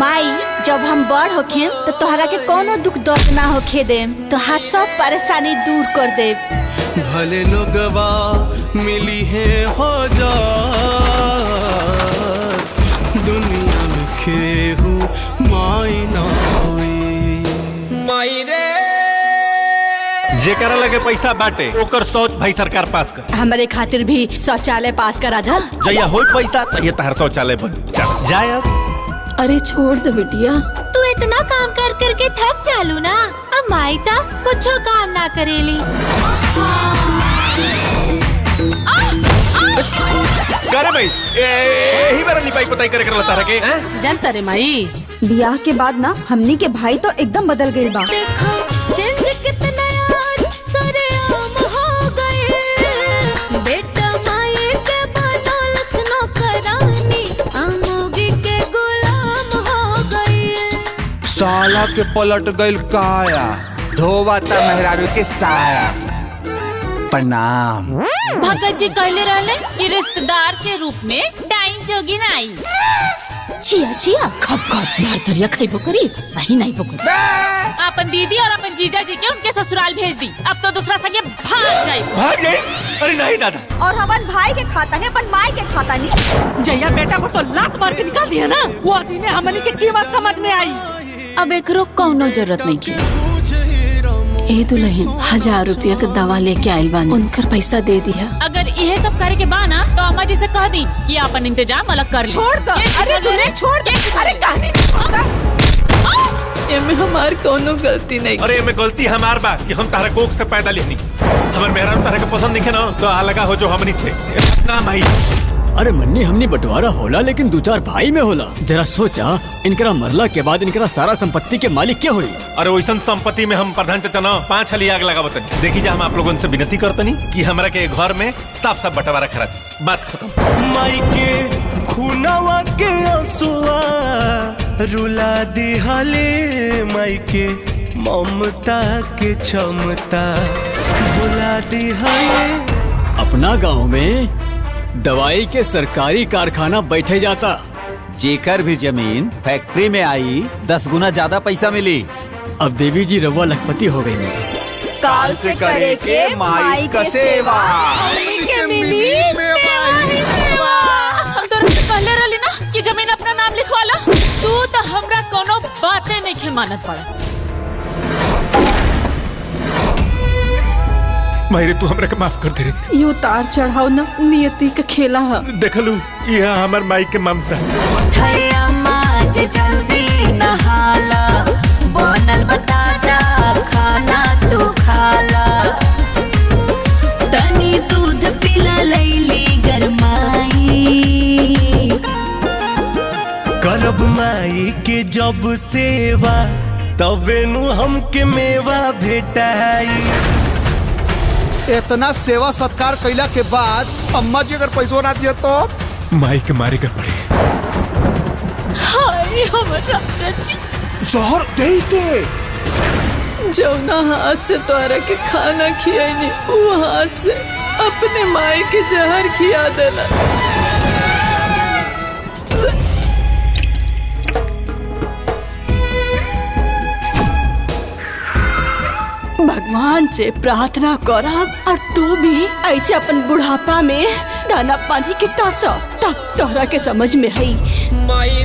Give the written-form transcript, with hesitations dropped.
माई जब हम बड़ होखे तो तोहरा के कोनो दुख दर्द ना होखे दे, तोहार सब परेशानी दूर कर दे। भले लोगवा मिली है हजार, दुनिया में केहू माई ना होई। माई रे जेकरा लगे पैसा बाटे ओकर सोच भाई सरकार पास कर। हमारे खातिर भी शौचालय पास करा था। जया हो पैसा तो ये तहर शौचालय बन जाए। अब अरे छोड़ दे बिटिया, तू इतना काम कर करके थक चालू ना, अब माई ता कुछ काम ना करेली। करे भाई यही बार निपाई पताई करे कर लता रखे जानता रे माई, बियाह के बाद ना हमनी के भाई तो एकदम बदल गए बा। देखो जिंदगी कितना यार सारे आम हो गए, बेटा माई के बदौलत नौकरानी अमोगी के गुलाम हो गए। साला के पलट गइल काया, धोवाता मेहरारू के साया। प्रणाम। भगत जी कहले रहले कि रिश्तेदार के रूप में टाइम जोगी ना आई। चिया चिया खप खप मार दरिया खाइबो करी नहीं नहीं पकड़। अपन दीदी और अपन जीजा जी के उनके ससुराल भेज दी, अब तो दूसरा संगे भाग जाए। भाग जाए? अरे नहीं दादा। और हवन भाई के खाता है अपन माई के खाता नहीं। जया बेटा को तो लात मार के निकाल दिया ना, वो आदमी ने हमनी के कीमत समझ में आई। अब एकरो कौनो जरूरत नहीं की। ए दुल्हन 1000 रुपया के दवा लेके आइल बानी, उनकर पैसा दे दिया। अगर यह सब करे के बा ना तो अम्मा जी से कह दी कि अपन इंतजाम अलग कर ले। छोड़ दो, अरे तूने छोड़ दे, अरे कहानी एमे हमार कोनो गलती नहीं। अरे एमे गलती हमार बा कि हम तारा कोख से पैदा लेनी। हमर मेहरारू तारा के पसंद नहीं ना तो अलगा हो जो हमनी से ना भाई। अरे मन्नी हमनी बंटवारा होला लेकिन 2-4 भाई में होला। जरा सोचा इनकरा मरला के बाद इनकरा सारा संपत्ति के मालिक क्या हुई? अरे वैसन संपत्ति में हम प्रधान चाचा ना 5 हली आग लगा बतनी। देखी जा हम आप लोगों से विनती करतनी कि हमरा के घर में साफ साफ बंटवारा करा दी, बात खत्म। माई के खूनवा के आंसुआ रुला दिहले, माई के ममता के क्षमता भुला दिहले। अपना गांव में दवाई के सरकारी कारखाना बैठे जाता, जेकर भी जमीन फैक्ट्री में आई 10 गुना ज्यादा पैसा मिली। अब देवी जी रवा लखपति हो गई। काल से करे के माई के सेवा के मिली हम तो कहले रहली ना कि जमीन अपना नाम लिखवा ला। तू तो हमरा कोनो बातें नहीं के मानत पड़ा। मायरे तू हमरा के माफ कर दे रे। ये उतार चढ़ाव ना नियति का खेला है। देखलू यह हमर माई के ममता। जल्दी नहाला, बनल बता जा खाना तू खाला, तनी दूध पिला लैली गरमाई। करब माई के जब सेवा तबे नु हमके मेवा भेटाई। इतना सेवा सत्कार कैला के बाद अम्मा जी अगर पैसा ना दिया तो माई के मारे के पड़े। हाय हमर राजा जी, जहर दे के जौना हाथ से तोरा के खाना खियाई वो हाथ से अपने माई के जहर खिया देला। भगवान से प्रार्थना करब और तू भी ऐसे अपन बुढ़ापा में दाना पानी के तरस, तब तोहरा के समझ में आई। माई